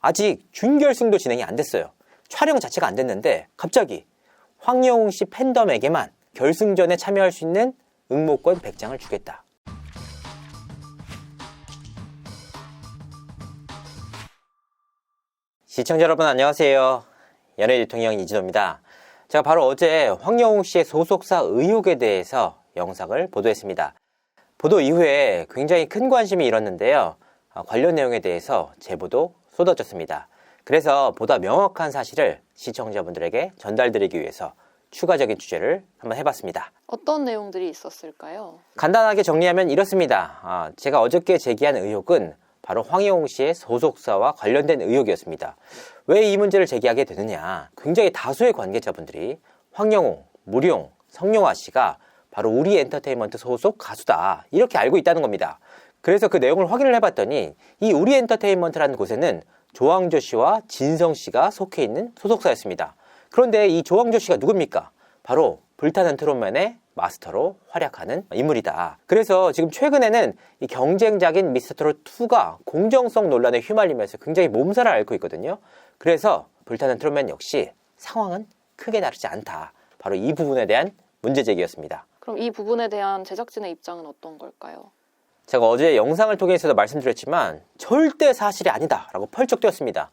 아직 준결승도 진행이 안 됐어요. 촬영 자체가 안 됐는데 갑자기 황영웅 씨 팬덤에게만 결승전에 참여할 수 있는 응모권 100장을 주겠다. 시청자 여러분 안녕하세요. 연예대통령 이진호입니다. 제가 바로 어제 황영웅 씨의 소속사 의혹에 대해서 영상을 보도했습니다. 보도 이후에 굉장히 큰 관심이 일었는데요. 관련 내용에 대해서 제보도 쏟아졌습니다. 그래서 보다 명확한 사실을 시청자분들에게 전달드리기 위해서 추가적인 취재를 한번 해봤습니다. 어떤 내용들이 있었을까요? 간단하게 정리하면 이렇습니다. 제가 어저께 제기한 의혹은 바로 황영웅 씨의 소속사와 관련된 의혹이었습니다. 왜 이 문제를 제기하게 되느냐? 굉장히 다수의 관계자분들이 황영웅, 무룡, 성룡아 씨가 바로 우리엔터테인먼트 소속 가수다 이렇게 알고 있다는 겁니다. 그래서 그 내용을 확인을 해봤더니 이 우리엔터테인먼트라는 곳에는 조항조 씨와 진성 씨가 속해 있는 소속사였습니다. 그런데 이 조항조 씨가 누굽니까? 바로 불타는 트롯맨의 마스터로 활약하는 인물이다. 그래서 지금 최근에는 이 경쟁작인 미스터트롯2가 공정성 논란에 휘말리면서 굉장히 몸살을 앓고 있거든요. 그래서 불타는 트롯맨 역시 상황은 크게 다르지 않다. 바로 이 부분에 대한 문제제기였습니다. 그럼 이 부분에 대한 제작진의 입장은 어떤 걸까요? 제가 어제 영상을 통해서도 말씀드렸지만 절대 사실이 아니다 라고 펄쩍 뛰었습니다.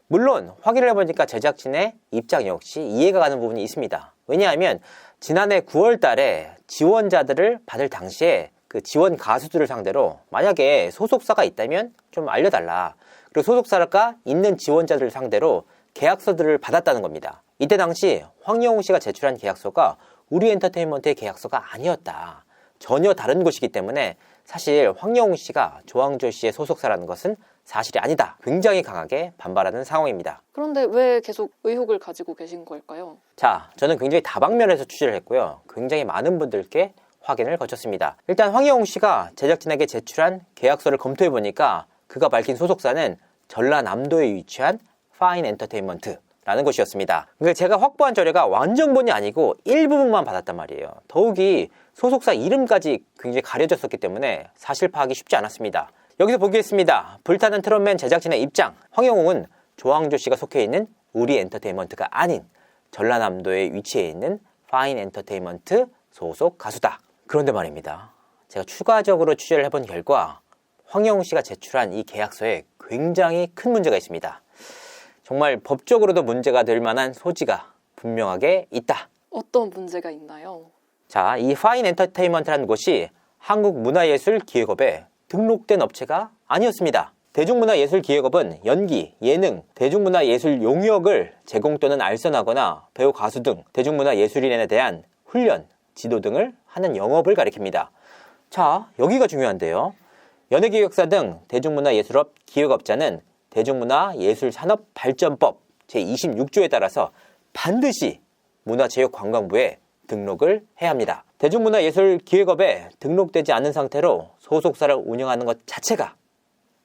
물론 확인을 해보니까 제작진의 입장 역시 이해가 가는 부분이 있습니다. 왜냐하면 지난해 9월 달에 지원자들을 받을 당시에 그 지원 가수들을 상대로 만약에 소속사가 있다면 좀 알려달라. 그리고 소속사가 있는 지원자들을 상대로 계약서들을 받았다는 겁니다. 이때 당시 황영웅 씨가 제출한 계약서가 우리엔터테인먼트의 계약서가 아니었다. 전혀 다른 곳이기 때문에 사실 황영웅 씨가 조항조 씨의 소속사라는 것은 사실이 아니다. 굉장히 강하게 반발하는 상황입니다. 그런데 왜 계속 의혹을 가지고 계신 걸까요? 자, 저는 굉장히 다방면에서 취재를 했고요. 굉장히 많은 분들께 확인을 거쳤습니다. 일단 황영웅 씨가 제작진에게 제출한 계약서를 검토해보니까 그가 밝힌 소속사는 전라남도에 위치한 파인 엔터테인먼트라는 곳이었습니다. 그러니까 제가 확보한 자료가 완전본이 아니고 일부분만 받았단 말이에요. 더욱이 소속사 이름까지 굉장히 가려졌었기 때문에 사실 파악이 쉽지 않았습니다. 여기서 보겠습니다. 불타는 트롯맨 제작진의 입장. 황영웅은 조항조 씨가 속해 있는 우리엔터테인먼트가 아닌 전라남도에 위치해 있는 파인 엔터테인먼트 소속 가수다. 그런데 말입니다. 제가 추가적으로 취재를 해본 결과 황영웅 씨가 제출한 이 계약서에 굉장히 큰 문제가 있습니다. 정말 법적으로도 문제가 될 만한 소지가 분명하게 있다. 어떤 문제가 있나요? 자, 이 파인 엔터테인먼트라는 곳이 한국문화예술기획업에 등록된 업체가 아니었습니다. 대중문화예술기획업은 연기, 예능, 대중문화예술 용역을 제공 또는 알선하거나 배우 가수 등 대중문화예술인에 대한 훈련, 지도 등을 하는 영업을 가리킵니다. 자, 여기가 중요한데요. 연예기획사 등 대중문화예술업 기획업자는 대중문화예술산업발전법 제26조에 따라서 반드시 문화체육관광부에 등록을 해야 합니다. 대중문화예술기획업에 등록되지 않은 상태로 소속사를 운영하는 것 자체가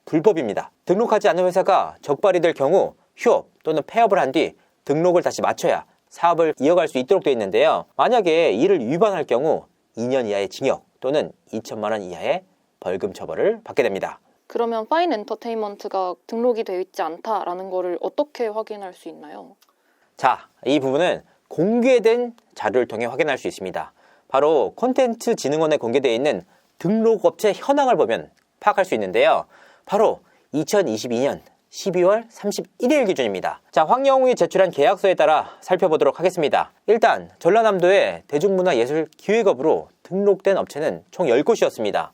불법입니다. 등록하지 않은 회사가 적발이 될 경우 휴업 또는 폐업을 한 뒤 등록을 다시 마쳐야 사업을 이어갈 수 있도록 되어 있는데요. 만약에 이를 위반할 경우 2년 이하의 징역 또는 2천만 원 이하의 벌금 처벌을 받게 됩니다. 그러면 파인 엔터테인먼트가 등록이 되어 있지 않다라는 거를 어떻게 확인할 수 있나요? 자, 이 부분은 공개된 자료를 통해 확인할 수 있습니다. 바로 콘텐츠진흥원에 공개되어 있는 등록업체 현황을 보면 파악할 수 있는데요. 바로 2022년 12월 31일 기준입니다. 자, 황영웅이 제출한 계약서에 따라 살펴보도록 하겠습니다. 일단 전라남도의 대중문화예술기획업으로 등록된 업체는 총 10곳이었습니다.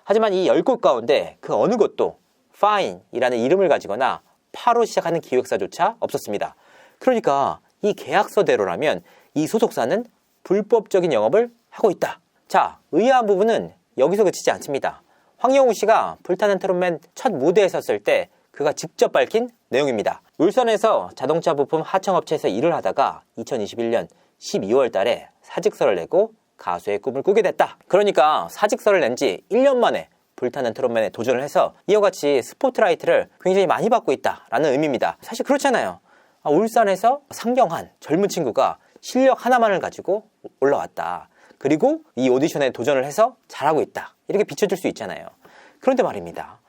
하지만 이 10곳 가운데 그 어느 곳도 파인이라는 이름을 가지거나 파로 시작하는 기획사조차 없었습니다. 그러니까 이 계약서대로라면 이 소속사는 불법적인 영업을 하고 있다. 자, 의아한 부분은 여기서 그치지 않습니다. 황영웅 씨가 불타는 트롯맨 첫 무대에 섰을 때 그가 직접 밝힌 내용입니다. 울산에서 자동차 부품 하청업체에서 일을 하다가 2021년 12월 달에 사직서를 내고 가수의 꿈을 꾸게 됐다. 그러니까 사직서를 낸 지 1년 만에 불타는 트롯맨에 도전을 해서 이와 같이 스포트라이트를 굉장히 많이 받고 있다라는 의미입니다. 사실 그렇잖아요. 울산에서 상경한 젊은 친구가 실력 하나만을 가지고 올라왔다. 그리고 이 오디션에 도전을 해서 잘하고 있다. 이렇게 비춰줄 수 있잖아요. 그런데 말입니다.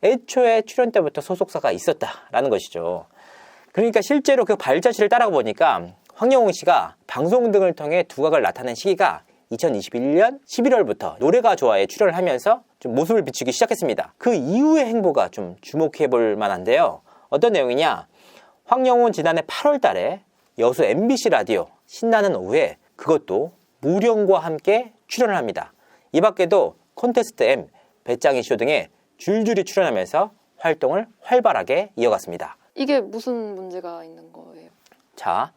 애초에 출연 때부터 소속사가 있었다라는 것이죠. 그러니까 실제로 그 발자취를 따라가 보니까 황영웅 씨가 방송 등을 통해 두각을 나타낸 시기가 2021년 11월부터 노래가 좋아에 출연을 하면서 좀 모습을 비추기 시작했습니다. 그 이후의 행보가 좀 주목해 볼 만한데요. 어떤 내용이냐? 황영웅은 지난해 8월 달에 여수 MBC 라디오 신나는 오후에 그것도 무령과 함께 출연을 합니다. 이 밖에도 콘테스트 M, 배짱이 쇼 등에 줄줄이 출연하면서 활동을 활발하게 이어갔습니다. 이게 무슨 문제가 있는 거예요? 자,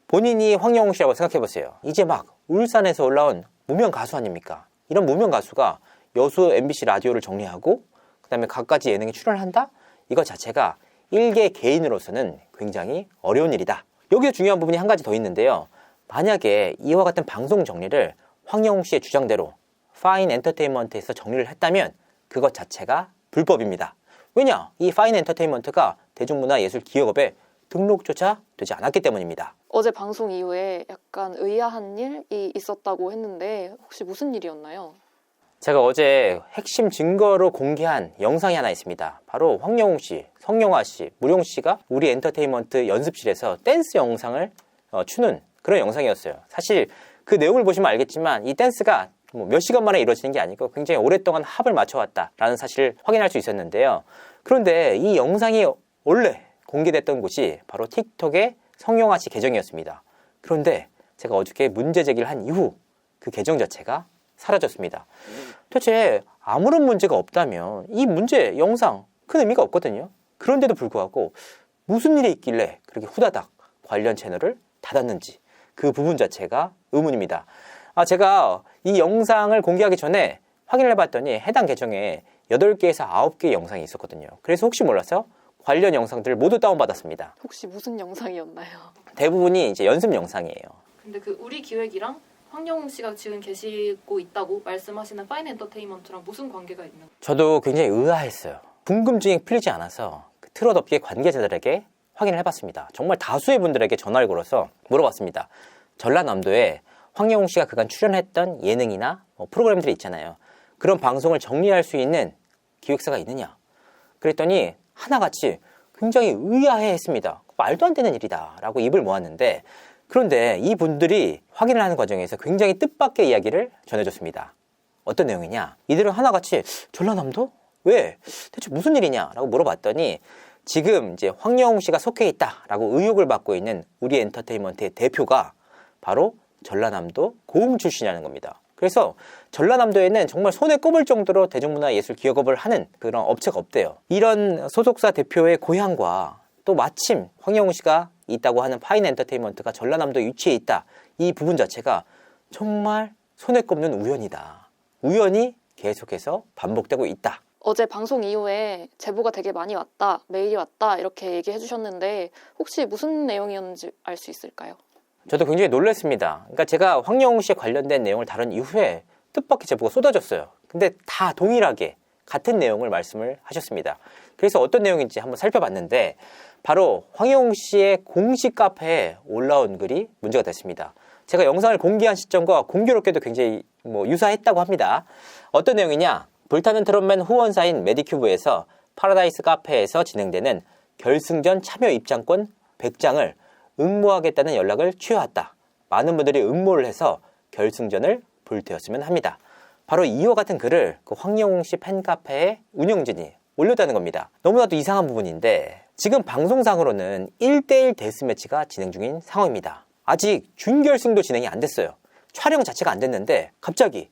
본인이 황영웅 씨라고 생각해보세요. 이제 막 울산에서 올라온 무명 가수 아닙니까? 이런 무명 가수가 여수 MBC 라디오를 정리하고 그 다음에 갖가지 예능에 출연한다? 이거 자체가 일개 개인으로서는 굉장히 어려운 일이다. 여기서 중요한 부분이 한 가지 더 있는데요. 만약에 이와 같은 방송 정리를 황영웅 씨의 주장대로 파인 엔터테인먼트에서 정리를 했다면 그것 자체가 불법입니다. 왜냐? 이 파인 엔터테인먼트가 대중문화예술기업에 등록조차 되지 않았기 때문입니다. 어제 방송 이후에 약간 의아한 일이 있었다고 했는데 혹시 무슨 일이었나요? 제가 어제 핵심 증거로 공개한 영상이 하나 있습니다. 바로 황영웅 씨, 성영아 씨, 무룡 씨가 우리 엔터테인먼트 연습실에서 댄스 영상을 추는 그런 영상이었어요. 사실 그 내용을 보시면 알겠지만 이 댄스가 몇 시간 만에 이루어지는 게 아니고 굉장히 오랫동안 합을 맞춰왔다라는 사실을 확인할 수 있었는데요. 그런데 이 영상이 원래 공개됐던 곳이 바로 틱톡의 성영아 씨 계정이었습니다. 그런데 제가 어저께 문제 제기를 한 이후 그 계정 자체가 사라졌습니다. 도대체 아무런 문제가 없다면 이 문제, 영상 큰 의미가 없거든요. 그런데도 불구하고 무슨 일이 있길래 그렇게 후다닥 관련 채널을 닫았는지 그 부분 자체가 의문입니다. 제가 이 영상을 공개하기 전에 확인을 해봤더니 해당 계정에 8개에서 9개의 영상이 있었거든요. 그래서 혹시 몰라서 관련 영상들을 모두 다운받았습니다. 혹시 무슨 영상이었나요? 대부분이 이제 연습 영상이에요. 근데 그 우리 기획이랑 황영웅 씨가 지금 계시고 있다고 말씀하시는 파인 엔터테인먼트랑 무슨 관계가 있는 거예요? 저도 굉장히 의아했어요. 궁금증이 풀리지 않아서 그 트롯업계 관계자들에게 확인을 해봤습니다. 정말 다수의 분들에게 전화를 걸어서 물어봤습니다. 전라남도에 황영웅 씨가 그간 출연했던 예능이나 프로그램들이 있잖아요. 그런 방송을 정리할 수 있는 기획사가 있느냐? 그랬더니 하나같이 굉장히 의아해했습니다. 말도 안 되는 일이다 라고 입을 모았는데, 그런데 이 분들이 확인을 하는 과정에서 굉장히 뜻밖의 이야기를 전해줬습니다. 어떤 내용이냐? 이들은 하나같이 전라남도? 왜? 대체 무슨 일이냐? 라고 물어봤더니 지금 이제 황영웅 씨가 속해 있다 라고 의혹을 받고 있는 우리 엔터테인먼트의 대표가 바로 전라남도 고흥 출신이라는 겁니다. 그래서 전라남도에는 정말 손에 꼽을 정도로 대중문화예술 기업을 하는 그런 업체가 없대요. 이런 소속사 대표의 고향과 또 마침 황영웅 씨가 있다고 하는 파인 엔터테인먼트가 전라남도에 위치해 있다. 이 부분 자체가 정말 손에 꼽는 우연이다. 우연이 계속해서 반복되고 있다. 어제 방송 이후에 제보가 되게 많이 왔다, 메일이 왔다 이렇게 얘기해 주셨는데 혹시 무슨 내용이었는지 알 수 있을까요? 저도 굉장히 놀랐습니다. 그러니까 제가 황영웅 씨에 관련된 내용을 다룬 이후에 뜻밖의 제보가 쏟아졌어요. 근데 다 동일하게 같은 내용을 말씀을 하셨습니다. 그래서 어떤 내용인지 한번 살펴봤는데 바로 황영웅 씨의 공식 카페에 올라온 글이 문제가 됐습니다. 제가 영상을 공개한 시점과 공교롭게도 굉장히 유사했다고 합니다. 어떤 내용이냐? 불타는 트롯맨 후원사인 메디큐브에서 파라다이스 카페에서 진행되는 결승전 참여 입장권 100장을 응모하겠다는 연락을 취해왔다. 많은 분들이 응모를 해서 결승전을 불태웠으면 합니다. 바로 이와 같은 글을 그 황영웅 씨 팬카페의 운영진이 올렸다는 겁니다. 너무나도 이상한 부분인데 지금 방송상으로는 1대1 데스매치가 진행 중인 상황입니다. 아직 준결승도 진행이 안 됐어요. 촬영 자체가 안 됐는데 갑자기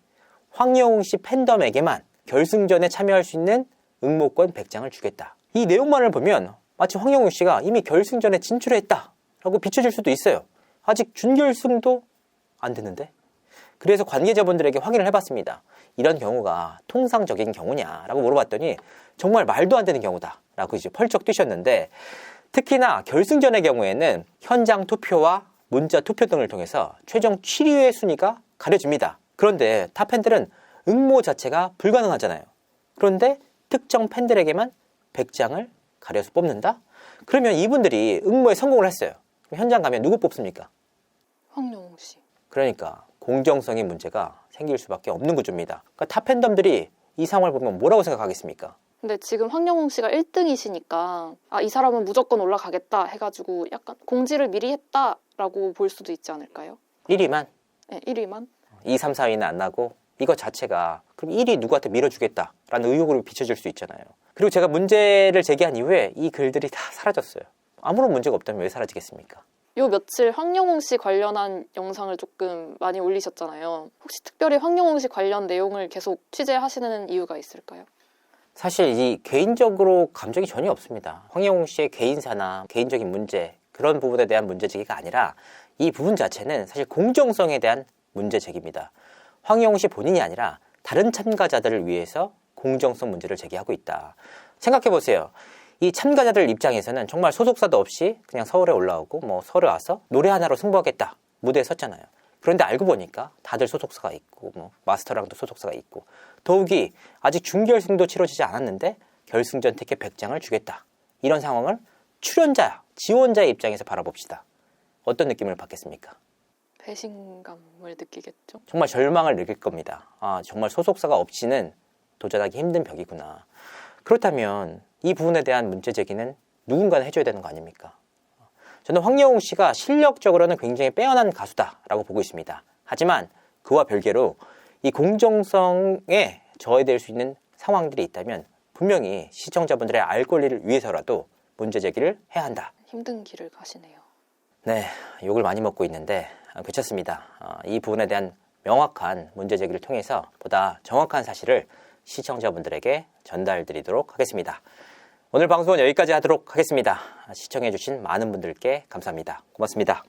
황영웅 씨 팬덤에게만 결승전에 참여할 수 있는 응모권 100장을 주겠다. 이 내용만을 보면 마치 황영웅 씨가 이미 결승전에 진출했다 라고 비춰질 수도 있어요. 아직 준결승도 안 됐는데. 그래서 관계자분들에게 확인을 해봤습니다. 이런 경우가 통상적인 경우냐 라고 물어봤더니 정말 말도 안 되는 경우다 라고 이제 펄쩍 뛰셨는데, 특히나 결승전의 경우에는 현장 투표와 문자 투표 등을 통해서 최종 7위의 순위가 가려집니다. 그런데 타 팬들은 응모 자체가 불가능하잖아요. 그런데 특정 팬들에게만 100장을 가려서 뽑는다? 그러면 이분들이 응모에 성공을 했어요. 그럼 현장 가면 누구 뽑습니까? 황영웅 씨. 그러니까 공정성의 문제가 생길 수밖에 없는 구조입니다. 그러니까 타 팬덤들이 이 상황을 보면 뭐라고 생각하겠습니까? 근데 지금 황영웅 씨가 1등이시니까 이 사람은 무조건 올라가겠다 해가지고 약간 공지를 미리 했다라고 볼 수도 있지 않을까요? 1위만? 네, 1위만. 2, 3, 4위는 안 나고 이거 자체가 그럼 1위 누구한테 밀어주겠다라는 의혹으로 비춰질 수 있잖아요. 그리고 제가 문제를 제기한 이후에 이 글들이 다 사라졌어요. 아무런 문제가 없다면 왜 사라지겠습니까? 요 며칠 황영웅 씨 관련한 영상을 조금 많이 올리셨잖아요. 혹시 특별히 황영웅 씨 관련 내용을 계속 취재하시는 이유가 있을까요? 사실 이 개인적으로 감정이 전혀 없습니다. 황영웅 씨의 개인사나 개인적인 문제 그런 부분에 대한 문제 제기가 아니라 이 부분 자체는 사실 공정성에 대한 문제 제기입니다. 황영웅 씨 본인이 아니라 다른 참가자들을 위해서 공정성 문제를 제기하고 있다. 생각해 보세요. 이 참가자들 입장에서는 정말 소속사도 없이 그냥 서울에 올라오고 서울에 와서 노래 하나로 승부하겠다 무대에 섰잖아요. 그런데 알고 보니까 다들 소속사가 있고 마스터랑도 소속사가 있고 더욱이 아직 준결승도 치러지지 않았는데 결승전 티켓 100장을 주겠다. 이런 상황을 출연자, 지원자의 입장에서 바라봅시다. 어떤 느낌을 받겠습니까? 배신감을 느끼겠죠. 정말 절망을 느낄 겁니다. 정말 소속사가 없이는 도전하기 힘든 벽이구나. 그렇다면 이 부분에 대한 문제 제기는 누군가는 해줘야 되는 거 아닙니까? 저는 황영웅 씨가 실력적으로는 굉장히 빼어난 가수다라고 보고 있습니다. 하지만 그와 별개로 이 공정성에 저해될 수 있는 상황들이 있다면 분명히 시청자분들의 알 권리를 위해서라도 문제 제기를 해야 한다. 힘든 길을 가시네요. 네, 욕을 많이 먹고 있는데 괜찮습니다. 이 부분에 대한 명확한 문제 제기를 통해서 보다 정확한 사실을 시청자분들에게 전달드리도록 하겠습니다. 오늘 방송은 여기까지 하도록 하겠습니다. 시청해주신 많은 분들께 감사합니다. 고맙습니다.